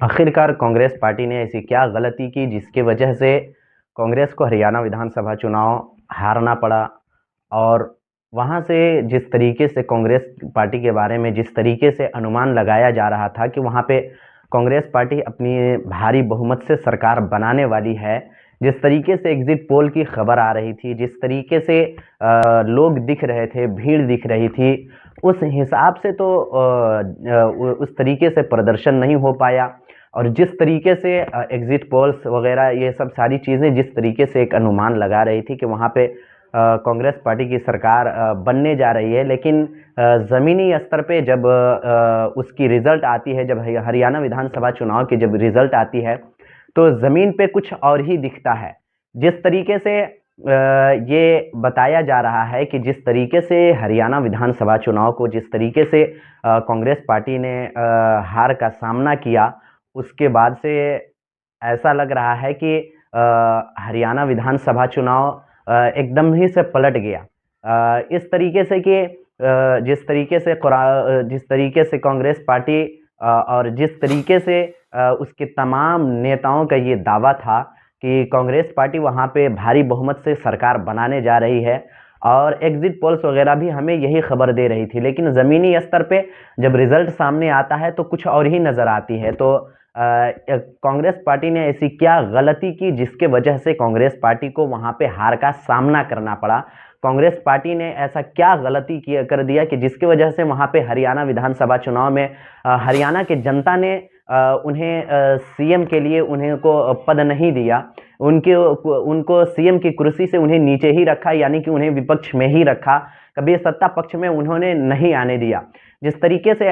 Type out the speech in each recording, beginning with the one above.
आखिरकार कांग्रेस पार्टी ने ऐसी क्या गलती की जिसकी वजह से कांग्रेस को हरियाणा विधानसभा चुनाव हारना पड़ा। और वहाँ से जिस तरीके से कांग्रेस पार्टी के बारे में जिस तरीके से अनुमान लगाया जा रहा था कि वहाँ पे कांग्रेस पार्टी अपनी भारी बहुमत से सरकार बनाने वाली है, जिस तरीके से एग्जिट पोल की खबर आ रही थी, जिस तरीके से लोग दिख रहे थे, भीड़ दिख रही थी, उस हिसाब से तो उस तरीके से प्रदर्शन नहीं हो पाया। और जिस तरीके से एग्जिट पोल्स वगैरह ये सब सारी चीज़ें जिस तरीके से एक अनुमान लगा रही थी कि वहाँ पे कांग्रेस पार्टी की सरकार बनने जा रही है, लेकिन ज़मीनी स्तर पे जब उसकी रिज़ल्ट आती है, जब हरियाणा विधानसभा चुनाव की जब रिज़ल्ट आती है, तो ज़मीन पे कुछ और ही दिखता है। जिस तरीके से ये बताया जा रहा है कि जिस तरीके से हरियाणा विधानसभा चुनाव को जिस तरीके से कांग्रेस पार्टी ने हार का सामना किया, उसके बाद से ऐसा लग रहा है कि हरियाणा विधानसभा चुनाव एकदम ही से पलट गया। इस तरीके से कि जिस तरीके से कांग्रेस पार्टी और जिस तरीके से उसके तमाम नेताओं का ये दावा था कि कांग्रेस पार्टी वहाँ पे भारी बहुमत से सरकार बनाने जा रही है, और एग्जिट पोल्स वगैरह भी हमें यही खबर दे रही थी, लेकिन ज़मीनी स्तर पे जब रिजल्ट सामने आता है तो कुछ और ही नज़र आती है। तो कांग्रेस पार्टी ने ऐसी क्या गलती की जिसके वजह से कांग्रेस पार्टी को वहाँ पे हार का सामना करना पड़ा। कांग्रेस पार्टी ने ऐसा क्या गलती किया कर दिया कि जिसकी वजह से वहाँ पे हरियाणा विधानसभा चुनाव में हरियाणा के जनता ने उन्हें सीएम के लिए उन्हें को पद नहीं दिया, उनको सीएम की कुर्सी से उन्हें नीचे ही रखा, यानी कि उन्हें विपक्ष में ही रखा, कभी सत्ता पक्ष में उन्होंने नहीं आने दिया। जिस तरीके से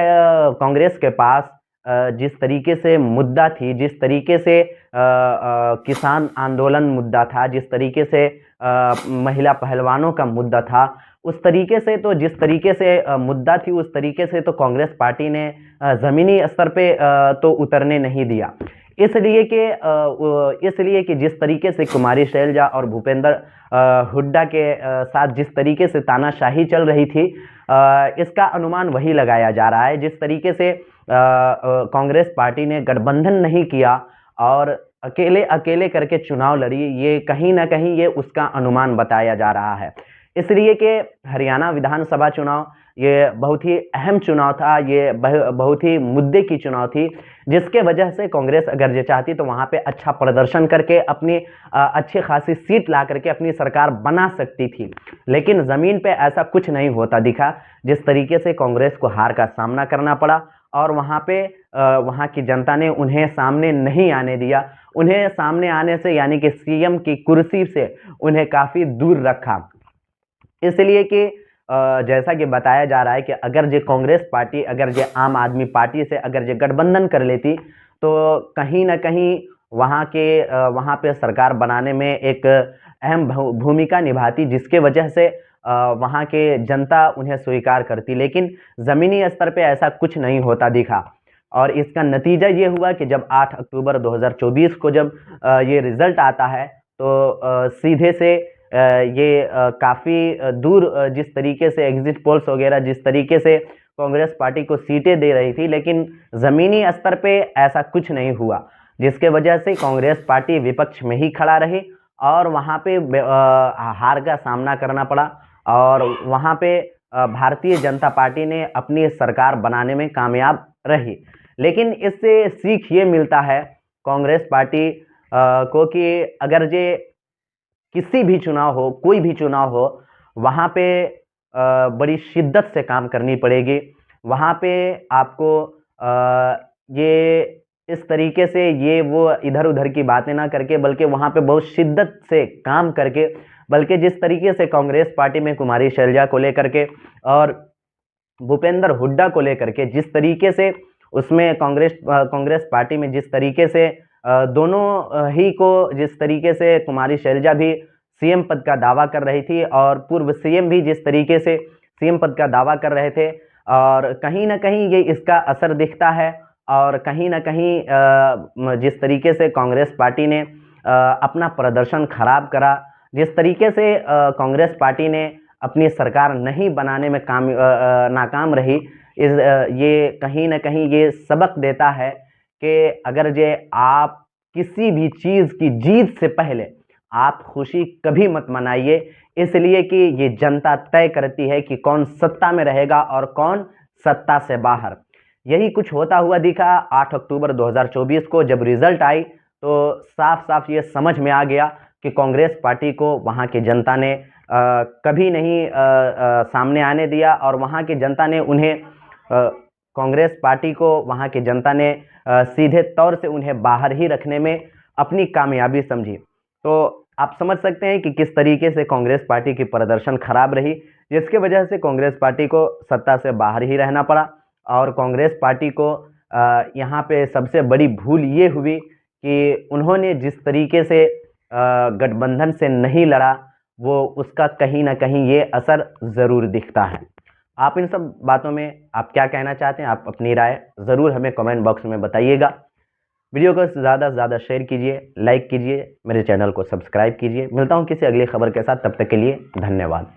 कांग्रेस के पास जिस तरीके से मुद्दा थी, जिस तरीके से किसान आंदोलन मुद्दा था, जिस तरीके से महिला पहलवानों का मुद्दा था, उस तरीके से तो जिस तरीके से मुद्दा थी उस तरीके से तो कांग्रेस पार्टी ने ज़मीनी स्तर पे तो उतरने नहीं दिया। इसलिए कि जिस तरीके से कुमारी शैलजा और भूपेंद्र हुड्डा के साथ जिस तरीके से तानाशाही चल रही थी, इसका अनुमान वही लगाया जा रहा है। जिस तरीके से कांग्रेस पार्टी ने गठबंधन नहीं किया और अकेले अकेले करके चुनाव लड़ी, ये कहीं ना कहीं ये उसका अनुमान बताया जा रहा है। इसलिए कि हरियाणा विधानसभा चुनाव ये बहुत ही अहम चुनाव था, ये बहुत ही मुद्दे की चुनाव थी, जिसके वजह से कांग्रेस अगर ये चाहती तो वहाँ पे अच्छा प्रदर्शन करके अपनी अच्छी खासी सीट ला करके अपनी सरकार बना सकती थी। लेकिन ज़मीन पे ऐसा कुछ नहीं होता दिखा। जिस तरीके से कांग्रेस को हार का सामना करना पड़ा और वहाँ पे वहाँ की जनता ने उन्हें सामने नहीं आने दिया, उन्हें सामने आने से यानी कि सीएम की कुर्सी से उन्हें काफ़ी दूर रखा। इसलिए कि जैसा कि बताया जा रहा है कि अगर ये कांग्रेस पार्टी अगर ये आम आदमी पार्टी से अगर ये गठबंधन कर लेती तो कहीं ना कहीं वहाँ पे सरकार बनाने में एक अहम भूमिका निभाती, जिसके वजह से वहाँ के जनता उन्हें स्वीकार करती। लेकिन ज़मीनी स्तर पे ऐसा कुछ नहीं होता दिखा, और इसका नतीजा ये हुआ कि जब 8 अक्टूबर 2024 को जब ये रिज़ल्ट आता है तो सीधे से ये काफ़ी दूर जिस तरीके से एग्जिट पोल्स वगैरह जिस तरीके से कांग्रेस पार्टी को सीटें दे रही थी, लेकिन ज़मीनी स्तर पे ऐसा कुछ नहीं हुआ, जिसके वजह से कांग्रेस पार्टी विपक्ष में ही खड़ा रही और वहाँ पे हार का सामना करना पड़ा। और वहाँ पे भारतीय जनता पार्टी ने अपनी सरकार बनाने में कामयाब रही। लेकिन इससे सीख ये मिलता है कांग्रेस पार्टी को कि अगर ये किसी भी चुनाव हो, कोई भी चुनाव हो, वहाँ पे बड़ी शिद्दत से काम करनी पड़ेगी। वहाँ पे आपको ये इस तरीके से ये वो इधर-उधर की बातें ना करके, बल्कि वहाँ पे बहुत शिद्दत से काम करके, बल्कि जिस तरीके से कांग्रेस पार्टी में कुमारी शैलजा को लेकर के और भूपेंद्र हुड्डा को लेकर के जिस तरीके से उसमें कांग्रेस पार्टी में जिस तरीके से दोनों ही को जिस तरीके से कुमारी शैलजा भी सीएम पद का दावा कर रही थी और पूर्व सीएम भी जिस तरीके से सीएम पद का दावा कर रहे थे, और कहीं ना कहीं ये इसका असर दिखता है। और कहीं ना कहीं जिस तरीके से कांग्रेस पार्टी ने अपना प्रदर्शन खराब करा, जिस तरीके से कांग्रेस पार्टी ने अपनी सरकार नहीं बनाने में नाकाम रही, ये कहीं ना कहीं ये सबक देता है कि अगर जे आप किसी भी चीज़ की जीत से पहले आप खुशी कभी मत मनाइए, इसलिए कि ये जनता तय करती है कि कौन सत्ता में रहेगा और कौन सत्ता से बाहर। यही कुछ होता हुआ दिखा 8 अक्टूबर 2024 को जब रिजल्ट आई, तो साफ साफ ये समझ में आ गया कि कांग्रेस पार्टी को वहाँ की जनता ने कभी नहीं सामने आने दिया, और वहाँ की जनता ने उन्हें कांग्रेस पार्टी को वहाँ की जनता ने सीधे तौर से उन्हें बाहर ही रखने में अपनी कामयाबी समझी। तो आप समझ सकते हैं कि किस तरीके से कांग्रेस पार्टी की प्रदर्शन खराब रही, जिसके वजह से कांग्रेस पार्टी को सत्ता से बाहर ही रहना पड़ा। और कांग्रेस पार्टी को यहाँ पे सबसे बड़ी भूल ये हुई कि उन्होंने जिस तरीके से गठबंधन से नहीं लड़ा, वो उसका कहीं ना कहीं ये असर ज़रूर दिखता है। आप इन सब बातों में आप क्या कहना चाहते हैं? आप अपनी राय ज़रूर हमें कमेंट बॉक्स में बताइएगा। वीडियो को ज़्यादा से ज़्यादा शेयर कीजिए, लाइक कीजिए, मेरे चैनल को सब्सक्राइब कीजिए। मिलता हूँ किसी अगली खबर के साथ, तब तक के लिए धन्यवाद।